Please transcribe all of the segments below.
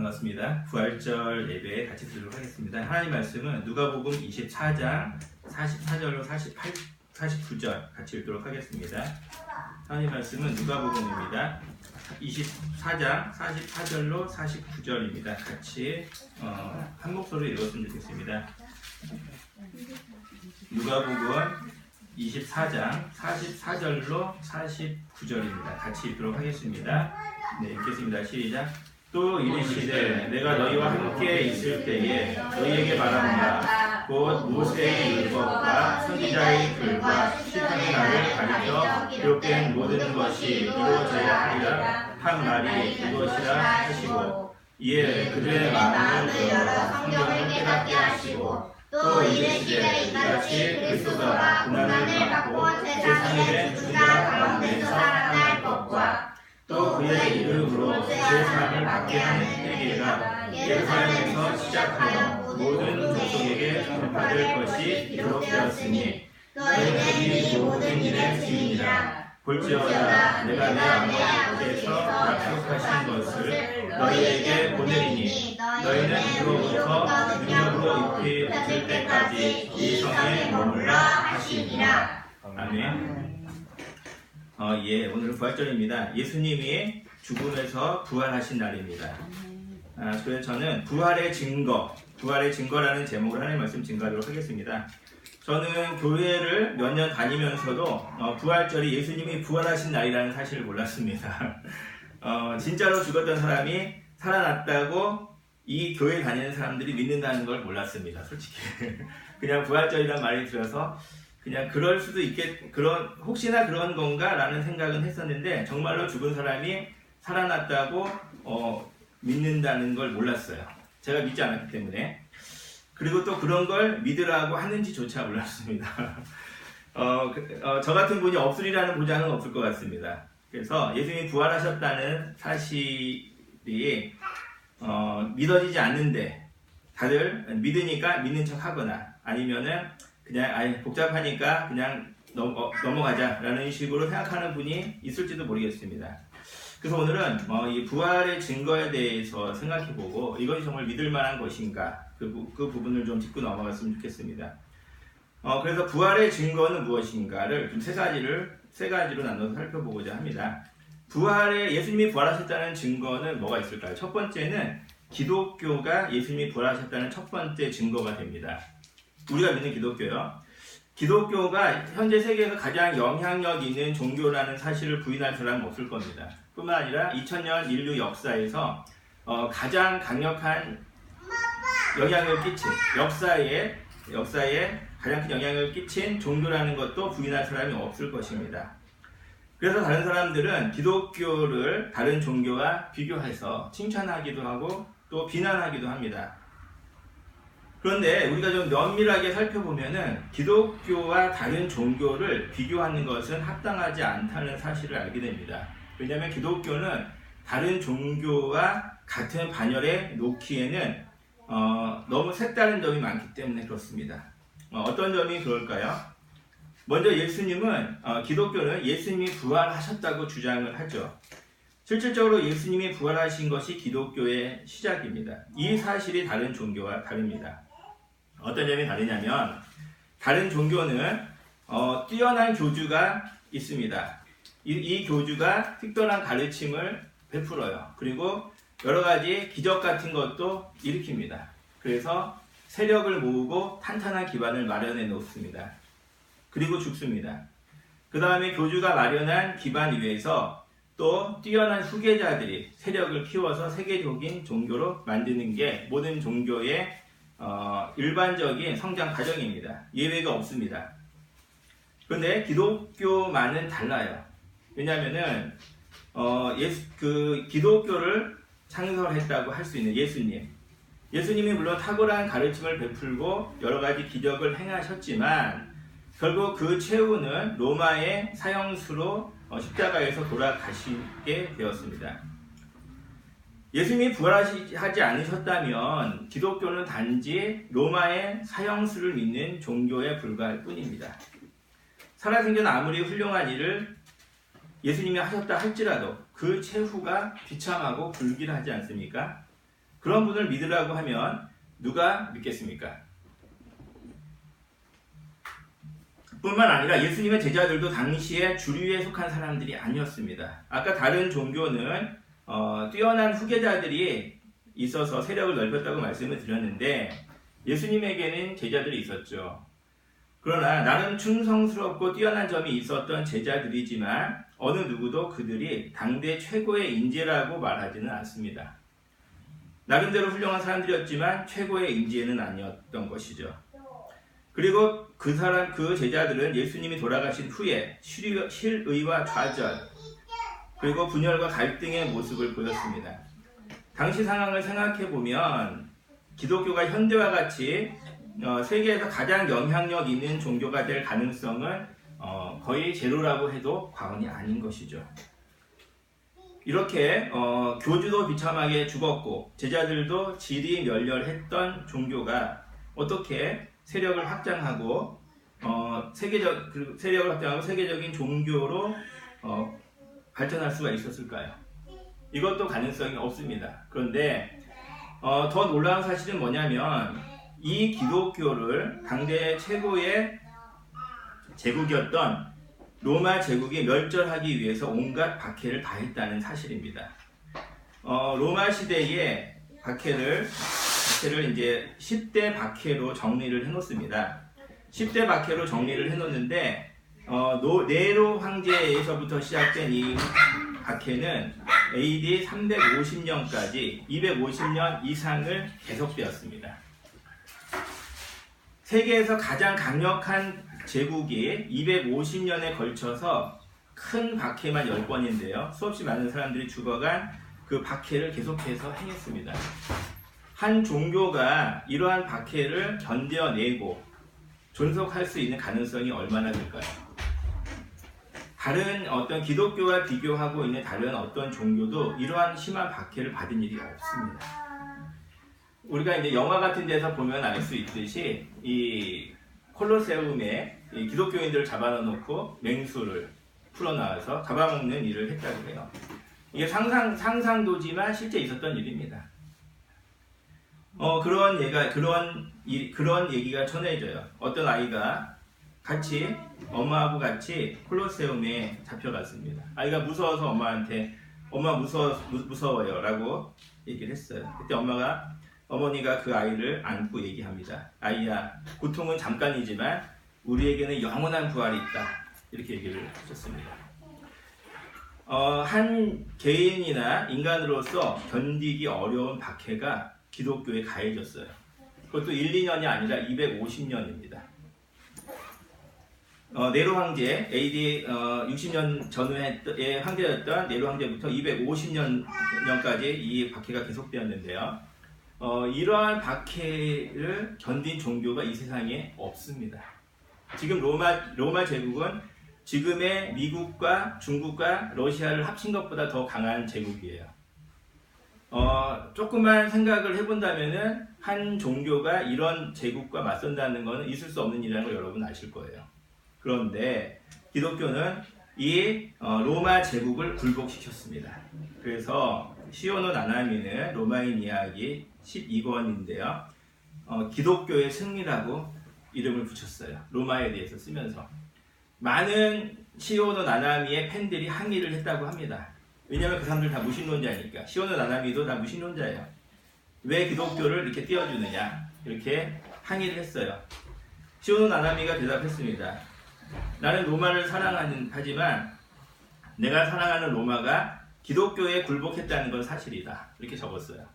반갑습니다. 부활절 예배에 같이 드리도록 하겠습니다. 하나님 말씀은 누가복음 24장 44절로 49절 같이 읽도록 하겠습니다. 하나님 말씀은 누가복음입니다. 24장 44절로 49절입니다. 같이 한 목소리로 읽었으면 좋겠습니다. 누가복음 24장 44절로 49절입니다. 같이 읽도록 하겠습니다. 네, 읽겠습니다. 시작. 또 이르시되 내가 너희와 함께 있을 때에 너희에게 말하노라. 곧 모세의 율법과 선지자의 글과 시편의 나를 가리켜 기록된 모든 것이 이루어져야 하리라 한 말이 이것이라 하시고, 이에 그들의 마음을 열어 성경을 깨닫게 하시고, 또 이르시되 이같이 그리스도가 고난을 받고 제3일에 죽으라 가운데서 살아날 것과 또 그의 이름으로 제사함을 받게 하는 때가 예루살렘에서 시작하여 모든 족속에게 전파될 것이 이루어졌으니 너희는 이 모든 일의 주인이라. 볼지어다 내가 내 아버지께서 약속하신 것을 너희에게 보내리니 너희는 그로부터 능력으로 잎이 붙을 때까지 이 성에 머물라 하시니라. 아멘. 오늘은 부활절입니다. 예수님이 죽음에서 부활하신 날입니다. 그래서 저는 부활의 증거라는 제목으로 하나님 말씀 증거하도록 하겠습니다. 저는 교회를 몇 년 다니면서도 부활절이 예수님이 부활하신 날이라는 사실을 몰랐습니다. 진짜로 죽었던 사람이 살아났다고 이 교회 다니는 사람들이 믿는다는 걸 몰랐습니다. 솔직히 그냥 부활절이란 말이 들어서 그냥 그럴 수도 혹시나 그런 건가 라는 생각은 했었는데, 정말로 죽은 사람이 살아났다고 믿는다는 걸 몰랐어요. 제가 믿지 않았기 때문에. 그리고 또 그런 걸 믿으라고 하는지조차 몰랐습니다. 저 같은 분이 없으리라는 보장은 없을 것 같습니다. 그래서 예수님이 부활하셨다는 사실이 믿어지지 않는데, 다들 믿으니까 믿는 척 하거나 아니면은 그냥 복잡하니까 그냥 넘어가자라는 식으로 생각하는 분이 있을지도 모르겠습니다. 그래서 오늘은 이 부활의 증거에 대해서 생각해보고 이것이 정말 믿을 만한 것인가 그 부분을 좀 짚고 넘어갔으면 좋겠습니다. 그래서 부활의 증거는 무엇인가를 좀 세 가지로 나눠서 살펴보고자 합니다. 예수님이 부활하셨다는 증거는 뭐가 있을까요? 첫 번째는 기독교가 예수님이 부활하셨다는 첫 번째 증거가 됩니다. 우리가 믿는 기독교요. 기독교가 현재 세계에서 가장 영향력 있는 종교라는 사실을 부인할 사람은 없을 겁니다. 뿐만 아니라 2000년 인류 역사에서 가장 강력한 영향을 끼친 역사에 가장 큰 영향을 끼친 종교라는 것도 부인할 사람이 없을 것입니다. 그래서 다른 사람들은 기독교를 다른 종교와 비교해서 칭찬하기도 하고 또 비난하기도 합니다. 그런데 우리가 좀 면밀하게 살펴보면은 기독교와 다른 종교를 비교하는 것은 합당하지 않다는 사실을 알게 됩니다. 왜냐하면 기독교는 다른 종교와 같은 반열에 놓기에는 너무 색다른 점이 많기 때문에 그렇습니다. 어떤 점이 그럴까요? 먼저 기독교는 예수님이 부활하셨다고 주장을 하죠. 실질적으로 예수님이 부활하신 것이 기독교의 시작입니다. 이 사실이 다른 종교와 다릅니다. 어떤 점이 다르냐면, 다른 종교는 뛰어난 교주가 있습니다. 이 교주가 특별한 가르침을 베풀어요. 그리고 여러 가지 기적 같은 것도 일으킵니다. 그래서 세력을 모으고 탄탄한 기반을 마련해 놓습니다. 그리고 죽습니다. 그 다음에 교주가 마련한 기반 위에서 또 뛰어난 후계자들이 세력을 키워서 세계적인 종교로 만드는 게 모든 종교의 일반적인 성장 과정입니다. 예외가 없습니다. 그런데 기독교만은 달라요. 왜냐하면은 기독교를 창설했다고 할 수 있는 예수님이 물론 탁월한 가르침을 베풀고 여러 가지 기적을 행하셨지만 결국 그 최후는 로마의 사형수로 십자가에서 돌아가시게 되었습니다. 예수님이 부활하지 않으셨다면 기독교는 단지 로마의 사형수를 믿는 종교에 불과할 뿐입니다. 살아생전 아무리 훌륭한 일을 예수님이 하셨다 할지라도 그 최후가 비참하고 불길하지 않습니까? 그런 분을 믿으라고 하면 누가 믿겠습니까? 뿐만 아니라 예수님의 제자들도 당시에 주류에 속한 사람들이 아니었습니다. 아까 다른 종교는 뛰어난 후계자들이 있어서 세력을 넓혔다고 말씀을 드렸는데 예수님에게는 제자들이 있었죠. 그러나 나는 충성스럽고 뛰어난 점이 있었던 제자들이지만 어느 누구도 그들이 당대 최고의 인재라고 말하지는 않습니다. 나름대로 훌륭한 사람들이었지만 최고의 인재는 아니었던 것이죠. 그리고 그 제자들은 예수님이 돌아가신 후에 실의와 좌절 그리고 분열과 갈등의 모습을 보였습니다. 당시 상황을 생각해 보면 기독교가 현대와 같이 세계에서 가장 영향력 있는 종교가 될 가능성은 거의 제로라고 해도 과언이 아닌 것이죠. 이렇게 교주도 비참하게 죽었고 제자들도 질이멸렬했던 종교가 어떻게 세력을 확장하고 세계적인 종교로 발전할 수가 있었을까요? 이것도 가능성이 없습니다. 그런데 더 놀라운 사실은 뭐냐면 이 기독교를 당대 최고의 제국이었던 로마 제국이 멸절하기 위해서 온갖 박해를 다했다는 사실입니다. 로마 시대의 박해를 이제 10대 박해로 정리를 해놓습니다. 10대 박해로 정리를 해놓는데 네로 황제에서부터 시작된 이 박해는 AD 350년까지 250년 이상을 계속되었습니다. 세계에서 가장 강력한 제국이 250년에 걸쳐서 큰 박해만 10번인데요. 수없이 많은 사람들이 죽어간 그 박해를 계속해서 행했습니다. 한 종교가 이러한 박해를 견뎌내고 존속할 수 있는 가능성이 얼마나 될까요? 다른 어떤 기독교와 비교하고 있는 다른 어떤 종교도 이러한 심한 박해를 받은 일이 없습니다. 우리가 이제 영화 같은 데서 보면 알 수 있듯이 이 콜로세움에 이 기독교인들을 잡아놓고 맹수를 풀어나와서 잡아먹는 일을 했다고 해요. 이게 상상도지만 실제 있었던 일입니다. 그런 얘기가 전해져요. 어떤 아이가 같이 엄마하고 같이 콜로세움에 잡혀갔습니다. 아이가 무서워서 엄마한테 엄마 무서워요 라고 얘기를 했어요. 그때 어머니가 그 아이를 안고 얘기합니다. 아이야, 고통은 잠깐이지만 우리에게는 영원한 부활이 있다. 이렇게 얘기를 하셨습니다. 한 개인이나 인간으로서 견디기 어려운 박해가 기독교에 가해졌어요. 그것도 1, 2년이 아니라 250년입니다. 네로 황제, AD 60년 전후의 황제였던 네로 황제부터 250년까지 이 박해가 계속되었는데요. 이러한 박해를 견딘 종교가 이 세상에 없습니다. 지금 로마 제국은 지금의 미국과 중국과 러시아를 합친 것보다 더 강한 제국이에요. 조금만 생각을 해본다면은 한 종교가 이런 제국과 맞선다는 것은 있을 수 없는 일이라는 걸 여러분 아실 거예요. 그런데 기독교는 이 로마 제국을 굴복시켰습니다. 그래서 시오노 나나미는 로마인 이야기 12권인데요. 기독교의 승리라고 이름을 붙였어요. 로마에 대해서 쓰면서. 많은 시오노 나나미의 팬들이 항의를 했다고 합니다. 왜냐하면 그 사람들 다 무신론자니까. 시오노 나나미도 다 무신론자예요. 왜 기독교를 이렇게 띄워주느냐 이렇게 항의를 했어요. 시오노 나나미가 대답했습니다. 나는 로마를 하지만 내가 사랑하는 로마가 기독교에 굴복했다는 건 사실이다. 이렇게 적었어요.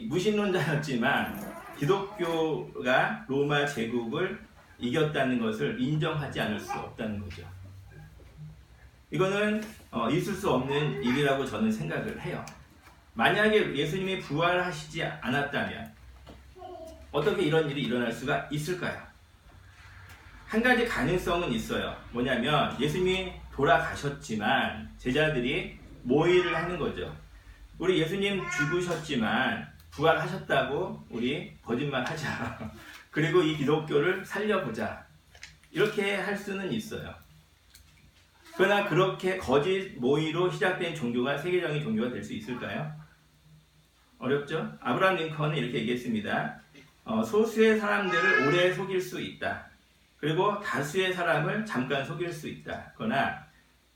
무신론자였지만 기독교가 로마 제국을 이겼다는 것을 인정하지 않을 수 없다는 거죠. 이거는 있을 수 없는 일이라고 저는 생각을 해요. 만약에 예수님이 부활하시지 않았다면 어떻게 이런 일이 일어날 수가 있을까요? 한 가지 가능성은 있어요. 뭐냐면 예수님이 돌아가셨지만 제자들이 모의를 하는 거죠. 우리 예수님 죽으셨지만 부활하셨다고 우리 거짓말 하자. 그리고 이 기독교를 살려보자. 이렇게 할 수는 있어요. 그러나 그렇게 거짓 모의로 시작된 종교가 세계적인 종교가 될 수 있을까요? 어렵죠? 아브라함 링컨은 이렇게 얘기했습니다. 소수의 사람들을 오래 속일 수 있다. 그리고 다수의 사람을 잠깐 속일 수 있다. 그러나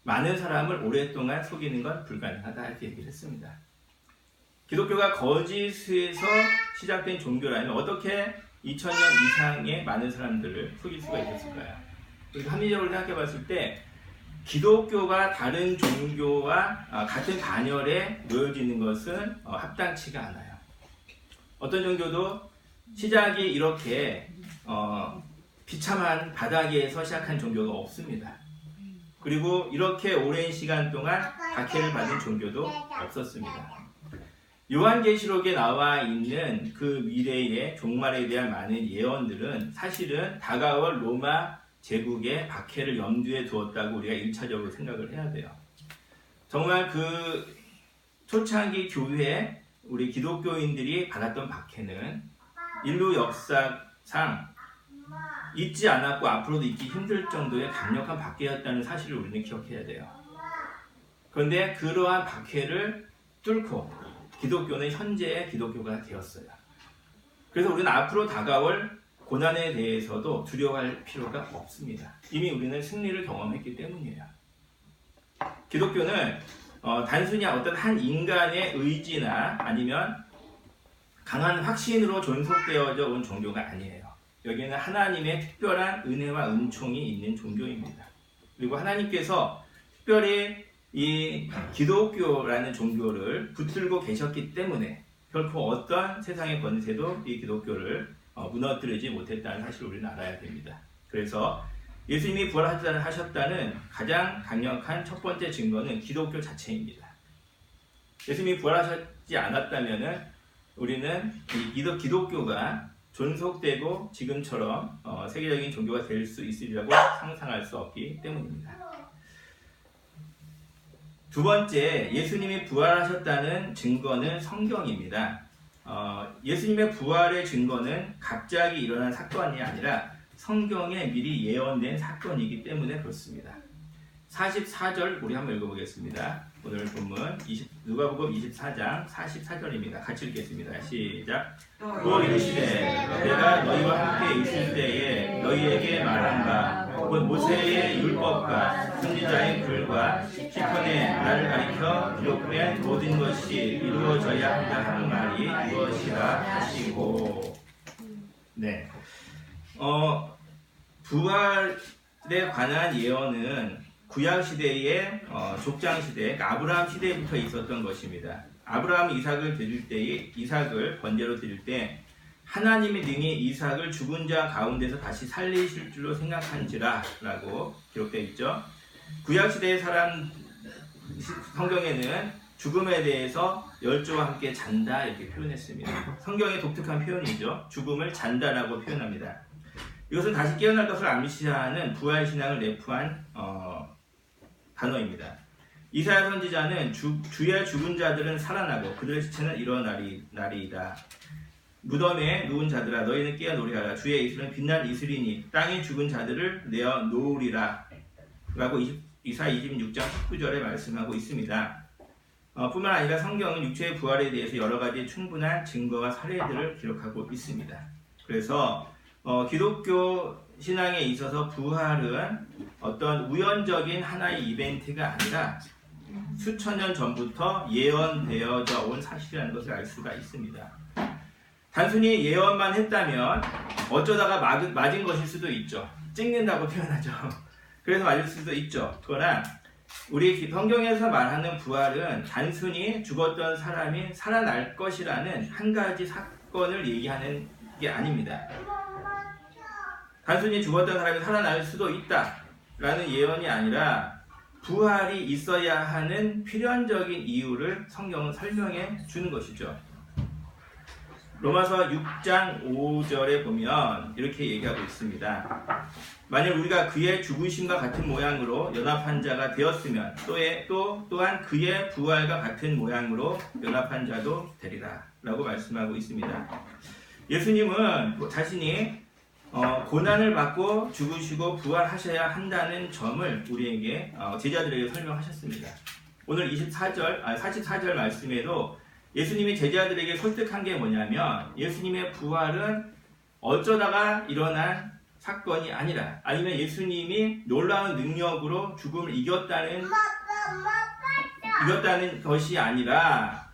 많은 사람을 오랫동안 속이는 건 불가능하다. 이렇게 얘기를 했습니다. 기독교가 거짓에서 시작된 종교라면 어떻게 2000년 이상의 많은 사람들을 속일 수가 있었을까요? 합리적으로 생각해 봤을 때 기독교가 다른 종교와 같은 반열에 놓여지는 것은 합당치가 않아요. 어떤 종교도 시작이 이렇게 비참한 바닥에서 시작한 종교가 없습니다. 그리고 이렇게 오랜 시간 동안 박해를 받은 종교도 없었습니다. 요한계시록에 나와 있는 그 미래의 종말에 대한 많은 예언들은 사실은 다가올 로마 제국의 박해를 염두에 두었다고 우리가 1차적으로 생각을 해야 돼요. 정말 그 초창기 교회 우리 기독교인들이 받았던 박해는 인류 역사상 잊지 않았고 앞으로도 잊기 힘들 정도의 강력한 박해였다는 사실을 우리는 기억해야 돼요. 그런데 그러한 박해를 뚫고 기독교는 현재의 기독교가 되었어요. 그래서 우리는 앞으로 다가올 고난에 대해서도 두려워할 필요가 없습니다. 이미 우리는 승리를 경험했기 때문이에요. 기독교는 단순히 어떤 한 인간의 의지나 아니면 강한 확신으로 존속되어져 온 종교가 아니에요. 여기는 하나님의 특별한 은혜와 은총이 있는 종교입니다. 그리고 하나님께서 특별히 이 기독교라는 종교를 붙들고 계셨기 때문에 결코 어떤 세상의 권세도 이 기독교를 무너뜨리지 못했다는 사실을 우리는 알아야 됩니다. 그래서 예수님이 부활하셨다는 가장 강력한 첫 번째 증거는 기독교 자체입니다. 예수님이 부활하셨지 않았다면 우리는 이 기독교가 존속되고 지금처럼 세계적인 종교가 될 수 있으리라고 상상할 수 없기 때문입니다. 두 번째, 예수님이 부활하셨다는 증거는 성경입니다. 예수님의 부활의 증거는 갑자기 일어난 사건이 아니라 성경에 미리 예언된 사건이기 때문에 그렇습니다. 44절 우리 한번 읽어보겠습니다. 오늘 본문 누가복음 24장 44절입니다. 같이 읽겠습니다. 시작. 또 이르시되 내가 너희와 함께 있을 때에 너희에게 말한 바 곧 모세의 율법과 선지자의 글과 시편에 나를 가리켜 기록된 모든 것이 이루어져야 한다 하는 말이 무엇이라 하시고. 네. 부활에 관한 예언은 구약 시대의 족장 시대, 아브라함 시대부터 있었던 것입니다. 아브라함이 이삭을 번제로 드릴 때 하나님의 능히 이삭을 죽은 자 가운데서 다시 살리실 줄로 생각한지라라고 기록되어 있죠. 구약 시대의 성경에는 죽음에 대해서 열조와 함께 잔다 이렇게 표현했습니다. 성경의 독특한 표현이죠. 죽음을 잔다라고 표현합니다. 이것은 다시 깨어날 것을 암시하는 부활신앙을 내포한 단어입니다. 이사야 선지자는 주의 죽은 자들은 살아나고 그들의 시체는 일어나리이다. 무덤에 누운 자들아 너희는 깨어 노래하라. 주의 이슬은 빛난 이슬이니 땅에 죽은 자들을 내어 놓으리라 라고 이사야 26장 19절에 말씀하고 있습니다. 뿐만 아니라 성경은 육체의 부활에 대해서 여러 가지 충분한 증거와 사례들을 기록하고 있습니다. 그래서 기독교 신앙에 있어서 부활은 어떤 우연적인 하나의 이벤트가 아니라 수천 년 전부터 예언되어져 온 사실이라는 것을 알 수가 있습니다. 단순히 예언만 했다면 어쩌다가 맞은 것일 수도 있죠. 찍는다고 표현하죠. 그래서 맞을 수도 있죠. 그러나 우리 성경에서 말하는 부활은 단순히 죽었던 사람이 살아날 것이라는 한 가지 사건을 얘기하는 게 아닙니다. 단순히 죽었던 사람이 살아날 수도 있다라는 예언이 아니라 부활이 있어야 하는 필연적인 이유를 성경은 설명해 주는 것이죠. 로마서 6장 5절에 보면 이렇게 얘기하고 있습니다. 만일 우리가 그의 죽으심과 같은 모양으로 연합한 자가 되었으면 또한 그의 부활과 같은 모양으로 연합한 자도 되리라 라고 말씀하고 있습니다. 예수님은 자신이 고난을 받고 죽으시고 부활하셔야 한다는 점을 우리에게 제자들에게 설명하셨습니다. 오늘 44절 말씀에도 예수님이 제자들에게 설득한 게 뭐냐면 예수님의 부활은 어쩌다가 일어난 사건이 아니라 아니면 예수님이 놀라운 능력으로 죽음을 이겼다는 것이 아니라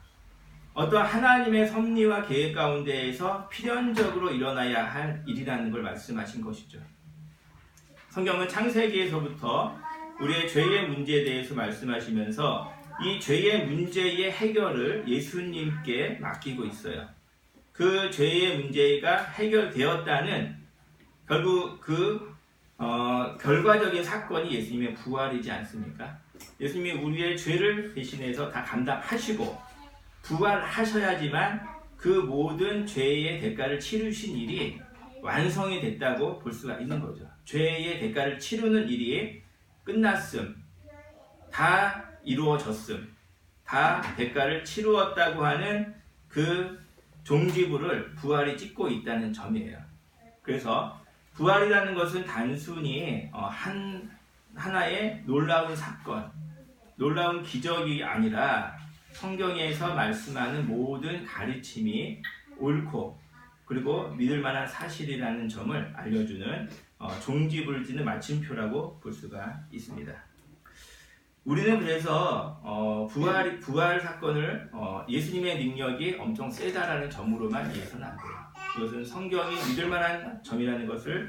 어떤 하나님의 섭리와 계획 가운데에서 필연적으로 일어나야 할 일이라는 걸 말씀하신 것이죠. 성경은 창세기에서부터 우리의 죄의 문제에 대해서 말씀하시면서 이 죄의 문제의 해결을 예수님께 맡기고 있어요. 그 죄의 문제가 해결되었다는 결국 결과적인 사건이 예수님의 부활이지 않습니까? 예수님이 우리의 죄를 대신해서 다 감당하시고 부활하셔야지만 그 모든 죄의 대가를 치르신 일이 완성이 됐다고 볼 수가 있는 거죠. 죄의 대가를 치르는 일이 끝났음, 다 이루어졌음, 다 대가를 치루었다고 하는 그 종지부를 부활이 찍고 있다는 점이에요. 그래서 부활이라는 것은 단순히 하나의 놀라운 사건, 놀라운 기적이 아니라 성경에서 말씀하는 모든 가르침이 옳고 그리고 믿을 만한 사실이라는 점을 알려주는 종지부를 찍는 마침표라고 볼 수가 있습니다. 우리는 그래서 부활 사건을 예수님의 능력이 엄청 세다라는 점으로만 이해해서는 안 돼요. 이것은 성경이 믿을 만한 점이라는 것을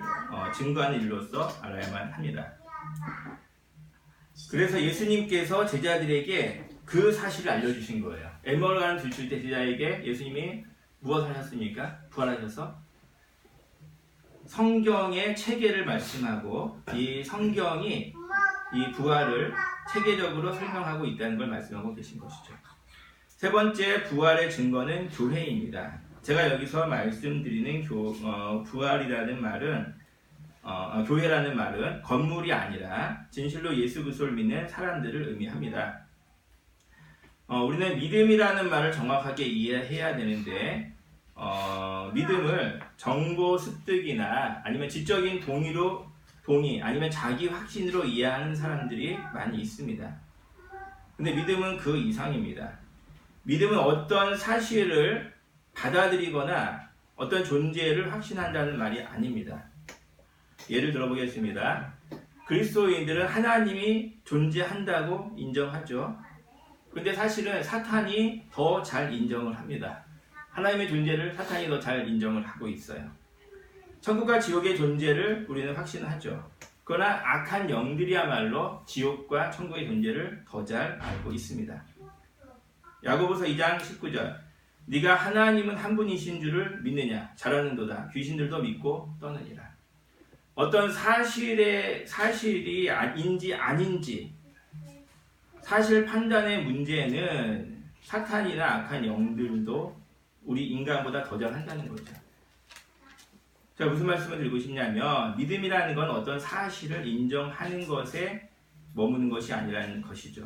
증거하는 일로서 알아야만 합니다. 그래서 예수님께서 제자들에게 그 사실을 알려주신 거예요. 엠마오로 가는 들줄 제자에게 예수님이 무엇을 하셨습니까? 부활하셔서 성경의 체계를 말씀하고 이 성경이 이 부활을 체계적으로 설명하고 있다는 걸 말씀하고 계신 것이죠. 세 번째 부활의 증거는 교회입니다. 제가 여기서 말씀드리는 부활이라는 말은 교회라는 말은 건물이 아니라 진실로 예수 그리스도를 믿는 사람들을 의미합니다. 우리는 믿음이라는 말을 정확하게 이해해야 되는데 믿음을 정보 습득이나 아니면 지적인 동의 아니면 자기 확신으로 이해하는 사람들이 많이 있습니다. 근데 믿음은 그 이상입니다. 믿음은 어떤 사실을 받아들이거나 어떤 존재를 확신한다는 말이 아닙니다. 예를 들어보겠습니다. 그리스도인들은 하나님이 존재한다고 인정하죠. 근데 사실은 사탄이 더 잘 인정을 합니다. 하나님의 존재를 사탄이 더 잘 인정을 하고 있어요. 천국과 지옥의 존재를 우리는 확신하죠. 그러나 악한 영들이야말로 지옥과 천국의 존재를 더 잘 알고 있습니다. 야고보서 2장 19절 네가 하나님은 한 분이신 줄을 믿느냐? 잘하는도다. 귀신들도 믿고 떠느니라. 어떤 사실이 인지 아닌지 사실 판단의 문제는 사탄이나 악한 영들도 우리 인간보다 더 잘한다는 거죠. 자, 무슨 말씀을 드리고 싶냐면 믿음이라는 건 어떤 사실을 인정하는 것에 머무는 것이 아니라는 것이죠.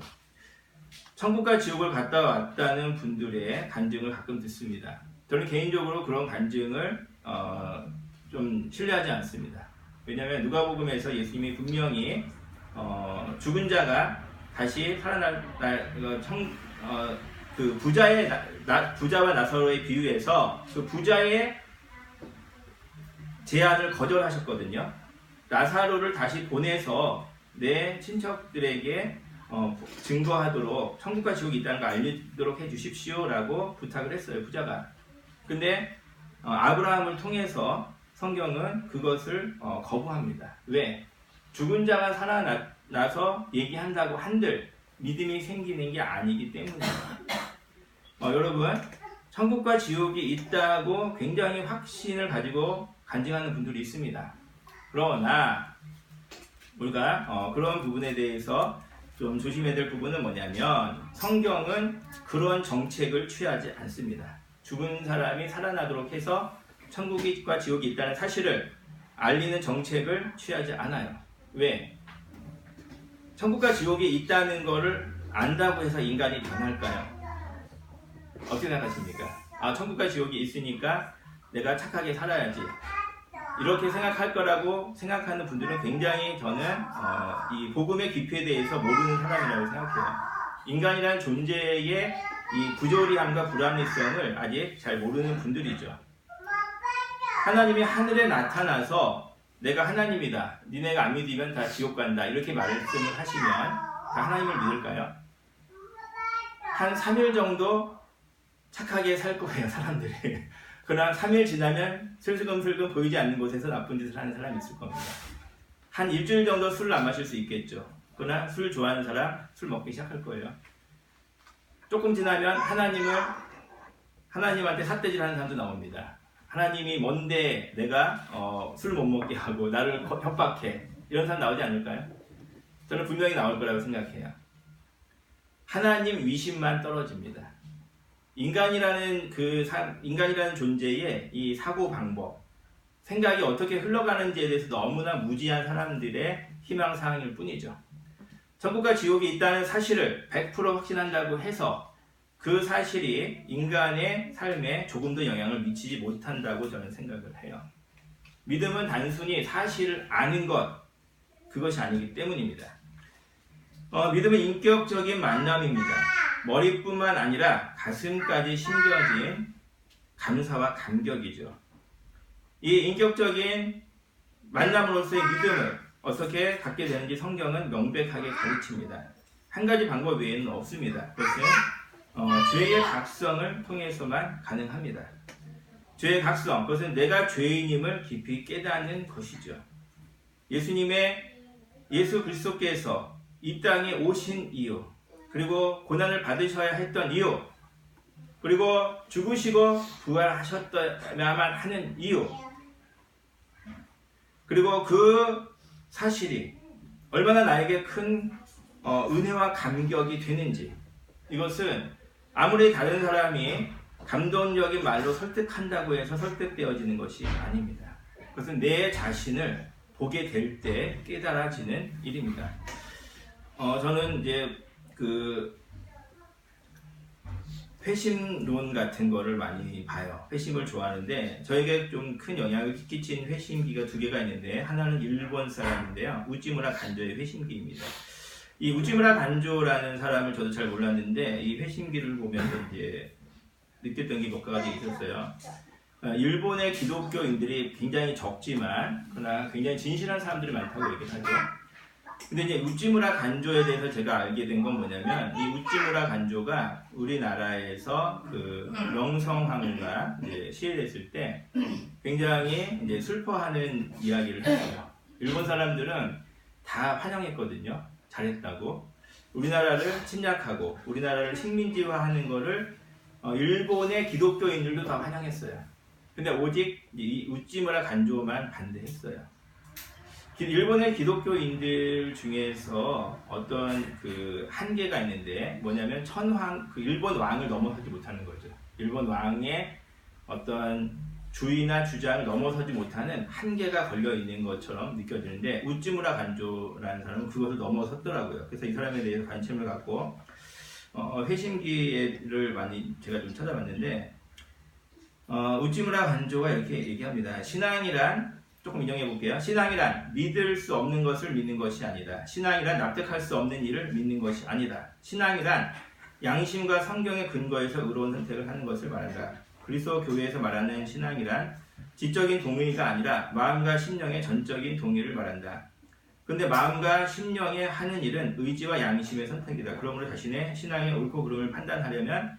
천국과 지옥을 갔다 왔다는 분들의 간증을 가끔 듣습니다. 저는 개인적으로 그런 간증을 좀 신뢰하지 않습니다. 왜냐하면 누가복음에서 예수님이 분명히 죽은 자가 다시 그 부자와 나사로의 비유에서 그 부자의 제안을 거절하셨거든요. 나사로를 다시 보내서 내 친척들에게 증거하도록 천국과 지옥이 있다는 걸 알리도록 해주십시오라고 부탁을 했어요, 부자가. 근데 아브라함을 통해서 성경은 그것을 거부합니다. 왜? 죽은 자가 살아나서 얘기한다고 한들 믿음이 생기는 게 아니기 때문입니다. 여러분, 천국과 지옥이 있다고 굉장히 확신을 가지고 간증하는 분들이 있습니다. 그러나 우리가 그런 부분에 대해서 좀 조심해야 될 부분은 뭐냐면 성경은 그런 정책을 취하지 않습니다. 죽은 사람이 살아나도록 해서 천국과 지옥이 있다는 사실을 알리는 정책을 취하지 않아요. 왜? 천국과 지옥이 있다는 것을 안다고 해서 인간이 변할까요? 어떻게 생각하십니까? 천국과 지옥이 있으니까 내가 착하게 살아야지. 이렇게 생각할 거라고 생각하는 분들은 굉장히 저는 이 복음의 깊이에 대해서 모르는 사람이라고 생각해요. 인간이라는 존재의 이 부조리함과 불합리성을 아직 잘 모르는 분들이죠. 하나님이 하늘에 나타나서 내가 하나님이다, 니네가 안 믿으면 다 지옥 간다, 이렇게 말씀을 하시면 다 하나님을 믿을까요? 한 3일 정도 착하게 살 거예요, 사람들이. 그러나 3일 지나면 슬금슬금 보이지 않는 곳에서 나쁜 짓을 하는 사람이 있을 겁니다. 한 일주일 정도 술을 안 마실 수 있겠죠. 그러나 술 좋아하는 사람 술 먹기 시작할 거예요. 조금 지나면 하나님한테 삿대질 하는 사람도 나옵니다. 하나님이 뭔데 내가 술 못 먹게 하고 나를 협박해, 이런 사람 나오지 않을까요? 저는 분명히 나올 거라고 생각해요. 하나님 위신만 떨어집니다. 인간이라는 존재의 이 사고 방법, 생각이 어떻게 흘러가는지에 대해서 너무나 무지한 사람들의 희망사항일 뿐이죠. 천국과 지옥이 있다는 사실을 100% 확신한다고 해서 그 사실이 인간의 삶에 조금도 영향을 미치지 못한다고 저는 생각을 해요. 믿음은 단순히 사실을 아는 것, 그것이 아니기 때문입니다. 믿음은 인격적인 만남입니다. 머리뿐만 아니라 가슴까지 심겨진 감사와 감격이죠. 이 인격적인 만남으로서의 믿음을 어떻게 갖게 되는지 성경은 명백하게 가르칩니다. 한 가지 방법 외에는 없습니다. 그것은 죄의 각성을 통해서만 가능합니다. 죄의 각성, 그것은 내가 죄인임을 깊이 깨닫는 것이죠. 예수 그리스도께서 이 땅에 오신 이유, 그리고 고난을 받으셔야 했던 이유, 그리고 죽으시고 부활하셨어야만 하는 이유, 그리고 그 사실이 얼마나 나에게 큰 은혜와 감격이 되는지, 이것은 아무리 다른 사람이 감동적인 말로 설득한다고 해서 설득되어지는 것이 아닙니다. 그것은 내 자신을 보게 될 때 깨달아지는 일입니다. 저는 이제 회심론 같은 거를 많이 봐요. 회심을 좋아하는데 저에게 좀 큰 영향을 끼친 회심기가 두 개가 있는데, 하나는 일본 사람인데요, 우찌무라 간조의 회심기입니다. 이 우찌무라 간조라는 사람을 저도 잘 몰랐는데 이 회심기를 보면서 이제 느꼈던 게 몇 가지 있었어요. 일본의 기독교인들이 굉장히 적지만 그러나 굉장히 진실한 사람들이 많다고 얘기를 하죠. 근데 이제 우찌무라 간조에 대해서 제가 알게 된 건 뭐냐면, 이 우찌무라 간조가 우리나라에서 그 명성황후가 이제 시해됐을 때 굉장히 이제 슬퍼하는 이야기를 했어요. 일본 사람들은 다 환영했거든요. 잘했다고. 우리나라를 침략하고 우리나라를 식민지화하는 거를 일본의 기독교인들도 다 환영했어요. 근데 오직 이 우찌무라 간조만 반대했어요. 일본의 기독교인들 중에서 어떤 그 한계가 있는데 뭐냐면, 일본 왕을 넘어서지 못하는 거죠. 일본 왕의 어떤 주의나 주장을 넘어서지 못하는 한계가 걸려 있는 것처럼 느껴지는데, 우찌무라 간조라는 사람은 그것을 넘어섰더라고요. 그래서 이 사람에 대해서 관심을 갖고 회심기를 많이 제가 좀 찾아봤는데, 우찌무라 간조가 이렇게 얘기합니다. 신앙이란, 조금 인용해 볼게요. 신앙이란 믿을 수 없는 것을 믿는 것이 아니다. 신앙이란 납득할 수 없는 일을 믿는 것이 아니다. 신앙이란 양심과 성경의 근거에서 의로운 선택을 하는 것을 말한다. 그리스도 교회에서 말하는 신앙이란 지적인 동의가 아니라 마음과 심령의 전적인 동의를 말한다. 그런데 마음과 심령의 하는 일은 의지와 양심의 선택이다. 그러므로 자신의 신앙의 옳고 그름을 판단하려면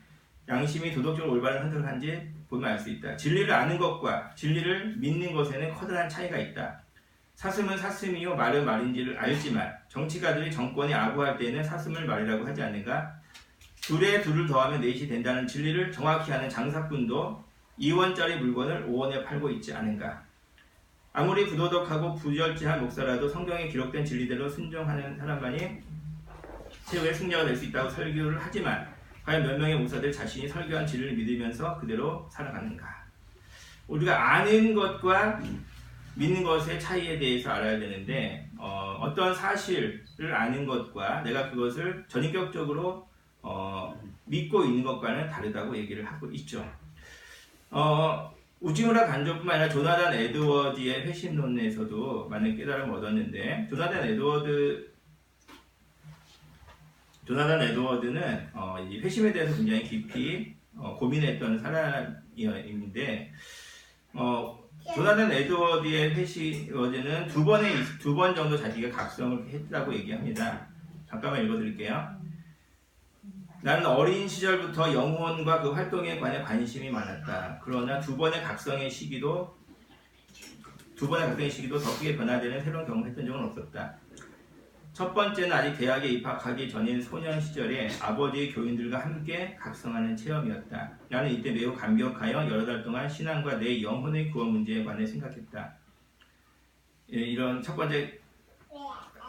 양심이 도덕적으로 올바른 선택을 한지 보면 알 수 있다. 진리를 아는 것과 진리를 믿는 것에는 커다란 차이가 있다. 사슴은 사슴이요 말은 말인지를 알지만 정치가들이 정권에 아부할 때에는 사슴을 말이라고 하지 않는가? 둘에 둘을 더하면 넷이 된다는 진리를 정확히 아는 장사꾼도 2원짜리 물건을 5원에 팔고 있지 않은가? 아무리 부도덕하고 부절제한 목사라도 성경에 기록된 진리대로 순종하는 사람만이 최후의 승자가 될 수 있다고 설교를 하지만 과연 몇 명의 목사들 자신이 설교한 진리를 믿으면서 그대로 살아가는가? 우리가 아는 것과 믿는 것의 차이에 대해서 알아야 되는데, 어떤 사실을 아는 것과 내가 그것을 전인격적으로 믿고 있는 것과는 다르다고 얘기를 하고 있죠. 우찌무라 간조뿐만 아니라 조나단 에드워드의 회심론에서도 많은 깨달음을 얻었는데, 조나단 에드워드 조나단 에드워드는 이 회심에 대해서 굉장히 깊이 고민했던 사람이었는데 조나단 에드워드의 회심은 두 번 정도 자기가 각성을 했다고 얘기합니다. 잠깐만 읽어드릴게요. 나는 어린 시절부터 영혼과 그 활동에 관해 관심이 많았다. 그러나 두 번의 각성의 시기도 더 크게 변화되는 새로운 경험을 했던 적은 없었다. 첫 번째는 아직 대학에 입학하기 전인 소년 시절에 아버지의 교인들과 함께 각성하는 체험이었다. 나는 이때 매우 감격하여 여러 달 동안 신앙과 내 영혼의 구원 문제에 관해 생각했다. 이런 첫 번째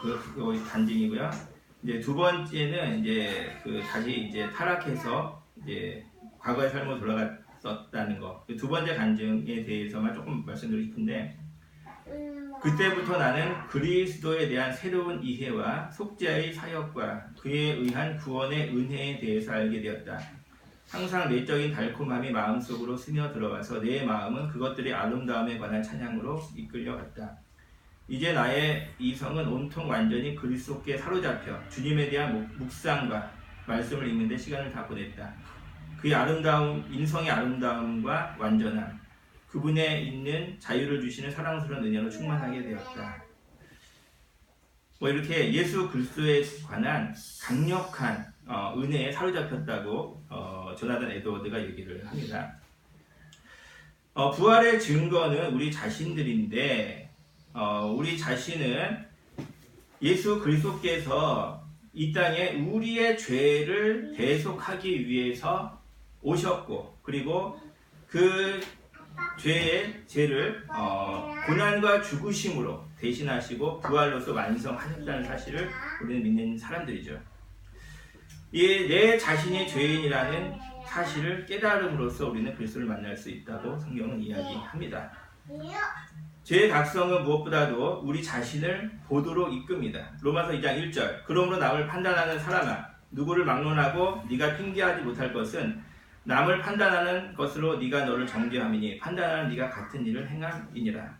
그 단증이고요. 이제 두 번째는 이제 다시 이제 타락해서 이제 과거의 삶으로 돌아갔었다는 거. 두 번째 간증에 대해서만 조금 말씀드리고 싶은데, 그때부터 나는 그리스도에 대한 새로운 이해와 속죄의 사역과 그에 의한 구원의 은혜에 대해서 알게 되었다. 항상 내적인 달콤함이 마음속으로 스며들어와서 내 마음은 그것들의 아름다움에 관한 찬양으로 이끌려갔다. 이제 나의 이성은 온통 완전히 그리스도께 사로잡혀 주님에 대한 묵상과 말씀을 읽는 데 시간을 다 보냈다. 그의 아름다움, 인성의 아름다움과 완전함, 그분에 있는 자유를 주시는 사랑스러운 은혜로 충만하게 되었다. 이렇게 예수 그리스도에 관한 강력한 은혜에 사로잡혔다고 조나단 에드워드가 얘기를 합니다. 부활의 증거는 우리 자신들인데, 우리 자신은 예수 그리스도께서 이 땅에 우리의 죄를 대속하기 위해서 오셨고, 그리고 그 죄를 고난과 죽으심으로 대신하시고 부활로서 완성하셨다는 사실을 우리는 믿는 사람들이죠. 내 자신이 죄인이라는 사실을 깨달음으로써 우리는 그리스도를 만날 수 있다고 성경은 이야기합니다. 죄의 각성은 무엇보다도 우리 자신을 보도로 이끕니다. 로마서 2장 1절, 그러므로 남을 판단하는 사람아, 누구를 막론하고 네가 핑계하지 못할 것은 남을 판단하는 것으로 네가 너를 정죄함이니 판단하는 네가 같은 일을 행함이니라.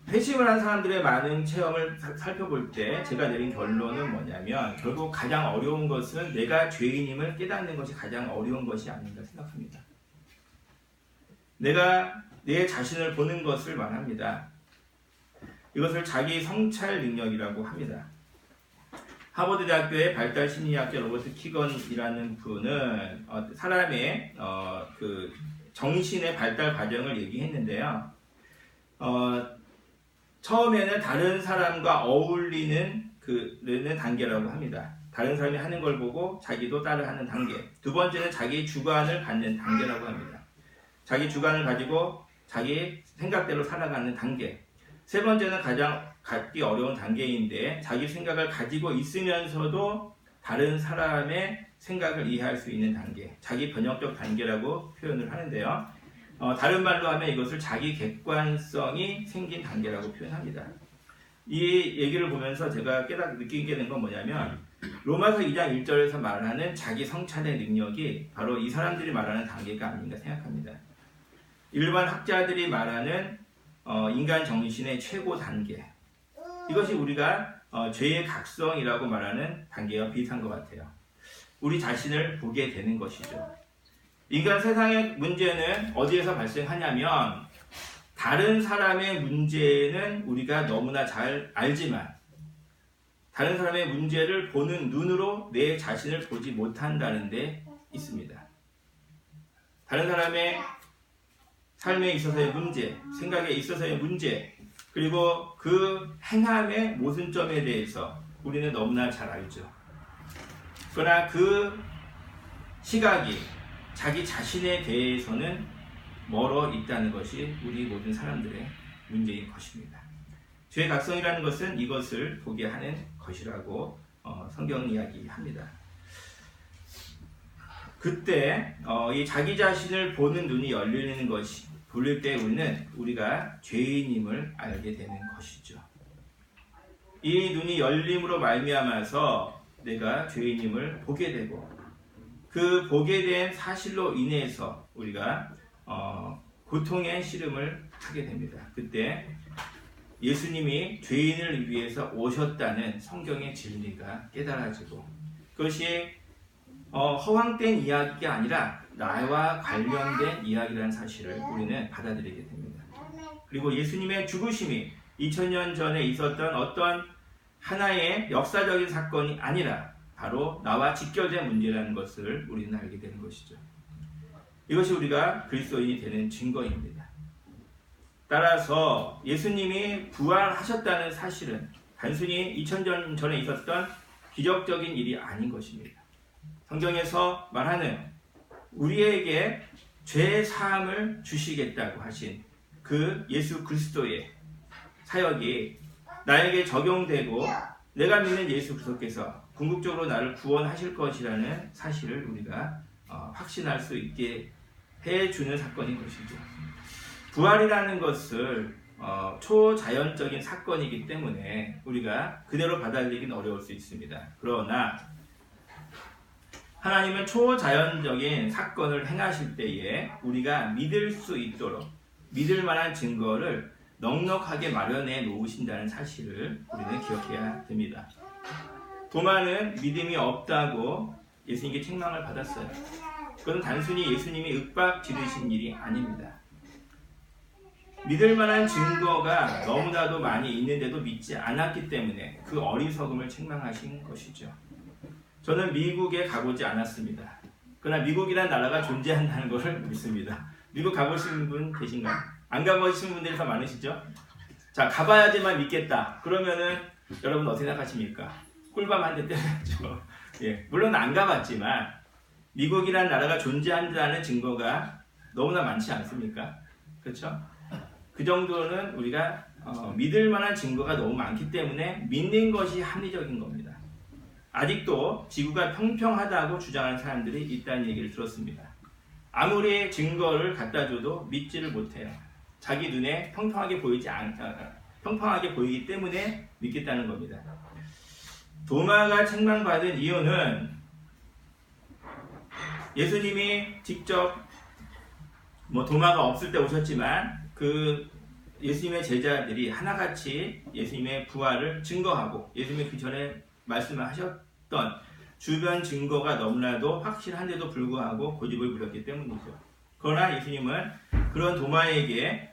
회심을 한 사람들의 많은 체험을 살펴볼 때 제가 내린 결론은 뭐냐면, 결국 가장 어려운 것은 내가 죄인임을 깨닫는 것이 가장 어려운 것이 아닌가 생각합니다. 내가 내 자신을 보는 것을 말합니다. 이것을 자기 성찰 능력이라고 합니다. 하버드 대학교의 발달 심리학자 로버트 키건이라는 분은 사람의 그 정신의 발달 과정을 얘기했는데요. 처음에는 다른 사람과 어울리는 단계라고 합니다. 다른 사람이 하는 걸 보고 자기도 따라하는 단계. 두 번째는 자기 주관을 갖는 단계라고 합니다. 자기 주관을 가지고 자기 생각대로 살아가는 단계. 세 번째는 가장 갖기 어려운 단계인데, 자기 생각을 가지고 있으면서도 다른 사람의 생각을 이해할 수 있는 단계, 자기 번역적 단계라고 표현을 하는데요. 다른 말로 하면 이것을 자기 객관성이 생긴 단계라고 표현합니다. 이 얘기를 보면서 제가 느끼게 된 건 뭐냐면, 로마서 2장 1절에서 말하는 자기 성찰의 능력이 바로 이 사람들이 말하는 단계가 아닌가 생각합니다. 일반 학자들이 말하는 인간 정신의 최고 단계, 이것이 우리가 죄의 각성이라고 말하는 단계와 비슷한 것 같아요. 우리 자신을 보게 되는 것이죠. 인간 세상의 문제는 어디에서 발생하냐면, 다른 사람의 문제는 우리가 너무나 잘 알지만 다른 사람의 문제를 보는 눈으로 내 자신을 보지 못한다는 데 있습니다. 다른 사람의 삶에 있어서의 문제, 생각에 있어서의 문제, 그리고 그 행함의 모순점에 대해서 우리는 너무나 잘 알죠. 그러나 그 시각이 자기 자신에 대해서는 멀어 있다는 것이 우리 모든 사람들의 문제인 것입니다. 죄의 각성이라는 것은 이것을 보게 하는 것이라고 성경은 이야기합니다. 그때 이 자기 자신을 보는 눈이 열리는 것이 볼릴 때 우리가 죄인임을 알게 되는 것이죠. 이 눈이 열림으로 말미암아서 내가 죄인임을 보게 되고, 그 보게 된 사실로 인해서 우리가 고통의 씨름을 하게 됩니다. 그때 예수님이 죄인을 위해서 오셨다는 성경의 진리가 깨달아지고, 그것이 허황된 이야기가 아니라 나와 관련된 이야기라는 사실을 우리는 받아들이게 됩니다. 그리고 예수님의 죽으심이 2000년 전에 있었던 어떤 하나의 역사적인 사건이 아니라 바로 나와 직결된 문제라는 것을 우리는 알게 되는 것이죠. 이것이 우리가 그리스도인이 되는 증거입니다. 따라서 예수님이 부활하셨다는 사실은 단순히 2000년 전에 있었던 기적적인 일이 아닌 것입니다. 성경에서 말하는 우리에게 죄 사함을 주시겠다고 하신 그 예수 그리스도의 사역이 나에게 적용되고 내가 믿는 예수 그리스도께서 궁극적으로 나를 구원하실 것이라는 사실을 우리가 확신할 수 있게 해주는 사건인 것이죠. 부활이라는 것을 초자연적인 사건이기 때문에 우리가 그대로 받아들이기는 어려울 수 있습니다. 그러나 하나님은 초자연적인 사건을 행하실 때에 우리가 믿을 수 있도록 믿을 만한 증거를 넉넉하게 마련해 놓으신다는 사실을 우리는 기억해야 됩니다. 도마는 믿음이 없다고 예수님께 책망을 받았어요. 그건 단순히 예수님이 윽박 지르신 일이 아닙니다. 믿을 만한 증거가 너무나도 많이 있는데도 믿지 않았기 때문에 그 어리석음을 책망하신 것이죠. 저는 미국에 가보지 않았습니다. 그러나 미국이라는 나라가 존재한다는 것을 믿습니다. 미국 가보신 분 계신가요? 안 가보신 분들이 더 많으시죠? 자, 가봐야지만 믿겠다. 그러면은 여러분 어떻게 생각하십니까? 꿀밤 한 대 때려야죠. 예, 물론 안 가봤지만 미국이라는 나라가 존재한다는 증거가 너무나 많지 않습니까? 그렇죠? 그 정도는 우리가 믿을 만한 증거가 너무 많기 때문에 믿는 것이 합리적인 겁니다. 아직도 지구가 평평하다고 주장하는 사람들이 있다는 얘기를 들었습니다. 아무리 증거를 갖다 줘도 믿지를 못해요. 자기 눈에 평평하게 보이기 때문에 믿겠다는 겁니다. 도마가 책망받은 이유는 예수님이 직접 도마가 없을 때 오셨지만 그 예수님의 제자들이 하나같이 예수님의 부활을 증거하고 예수님이 그 전에 말씀을 하셨던 주변 증거가 너무나도 확실한데도 불구하고 고집을 부렸기 때문이죠. 그러나 예수님은 그런 도마에게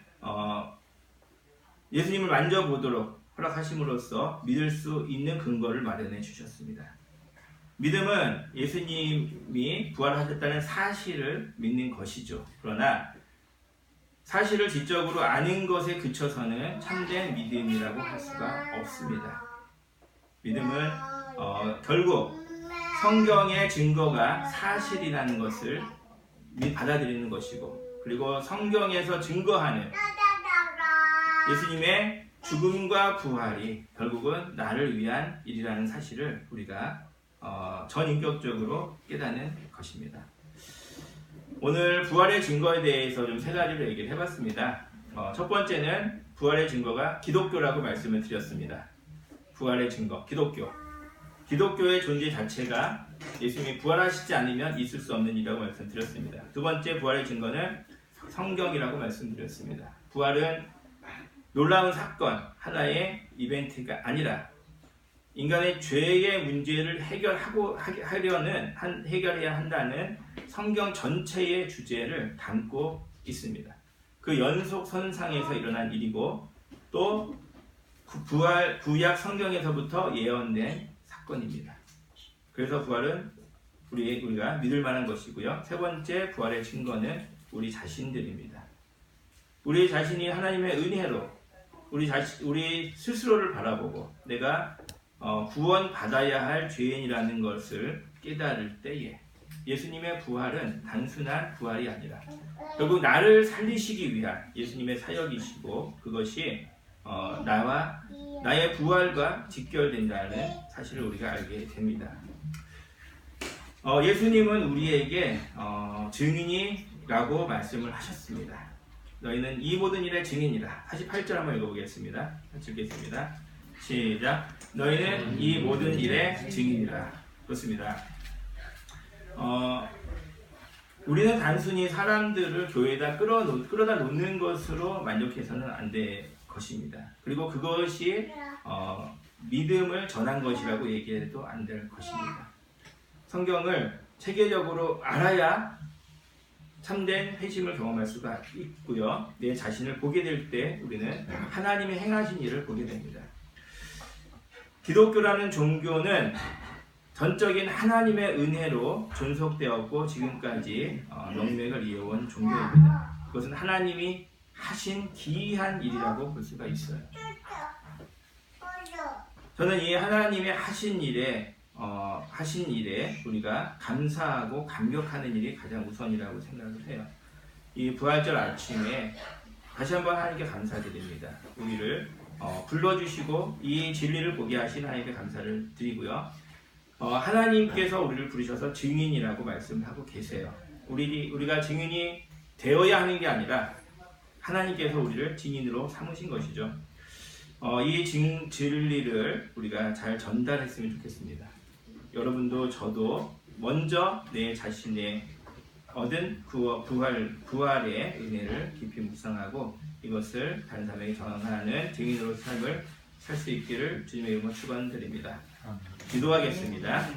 예수님을 만져보도록 허락하심으로써 믿을 수 있는 근거를 마련해 주셨습니다. 믿음은 예수님이 부활하셨다는 사실을 믿는 것이죠. 그러나 사실을 지적으로 아는 것에 그쳐서는 참된 믿음이라고 할 수가 없습니다. 믿음은 결국 성경의 증거가 사실이라는 것을 받아들이는 것이고, 그리고 성경에서 증거하는 예수님의 죽음과 부활이 결국은 나를 위한 일이라는 사실을 우리가 전인격적으로 깨닫는 것입니다. 오늘 부활의 증거에 대해서 좀 세 가지로 얘기를 해봤습니다. 첫 번째는 부활의 증거가 기독교라고 말씀을 드렸습니다. 부활의 증거, 기독교. 기독교의 존재 자체가 예수님이 부활하시지 않으면 있을 수 없는 일이라고 말씀드렸습니다. 두 번째 부활의 증거는 성경이라고 말씀드렸습니다. 부활은 놀라운 사건, 하나의 이벤트가 아니라 인간의 죄의 문제를 해결해야 한다는 성경 전체의 주제를 담고 있습니다. 그 연속선상에서 일어난 일이고 또 구약 성경에서부터 예언된 사건입니다. 그래서 부활은 우리가 믿을 만한 것이고요. 세 번째 부활의 증거는 우리 자신들입니다. 우리 자신이 하나님의 은혜로 우리 스스로를 바라보고 내가 구원받아야 할 죄인이라는 것을 깨달을 때에 예수님의 부활은 단순한 부활이 아니라 결국 나를 살리시기 위한 예수님의 사역이시고 그것이 나와 나의 부활과 직결된다는 사실을 우리가 알게 됩니다. 예수님은 우리에게 증인이라고 말씀을 하셨습니다. 너희는 이 모든 일의 증인이라. 48절 한번 읽어보겠습니다. 같이 읽겠습니다. 시작. 너희는 이 모든 일의 증인이라. 그렇습니다. 우리는 단순히 사람들을 교회에다 끌어다 놓는 것으로 만족해서는 안 될 것입니다. 그리고 그것이 믿음을 전한 것이라고 얘기해도 안 될 것입니다. 성경을 체계적으로 알아야 참된 회심을 경험할 수가 있고요. 내 자신을 보게 될 때 우리는 하나님의 행하신 일을 보게 됩니다. 기독교라는 종교는 전적인 하나님의 은혜로 존속되었고 지금까지 명맥을 이어온 종교입니다. 그것은 하나님이 하신 기이한 일이라고 볼 수가 있어요. 저는 이 하나님의 하신 일에 우리가 감사하고 감격하는 일이 가장 우선이라고 생각을 해요. 이 부활절 아침에 다시 한번 하나님께 감사드립니다. 우리를 불러주시고 이 진리를 보게 하신 하나님께 감사를 드리고요. 하나님께서 우리를 부르셔서 증인이라고 말씀하고 계세요. 우리가 증인이 되어야 하는 게 아니라 하나님께서 우리를 증인으로 삼으신 것이죠. 이 진리를 우리가 잘 전달했으면 좋겠습니다. 여러분도 저도 먼저 내 자신의 얻은 부활의 은혜를 깊이 묵상하고 이것을 다른 사람에게 전하는 증인으로 삶을 살 수 있기를 주님의 이름으로 축원드립니다. 기도하겠습니다.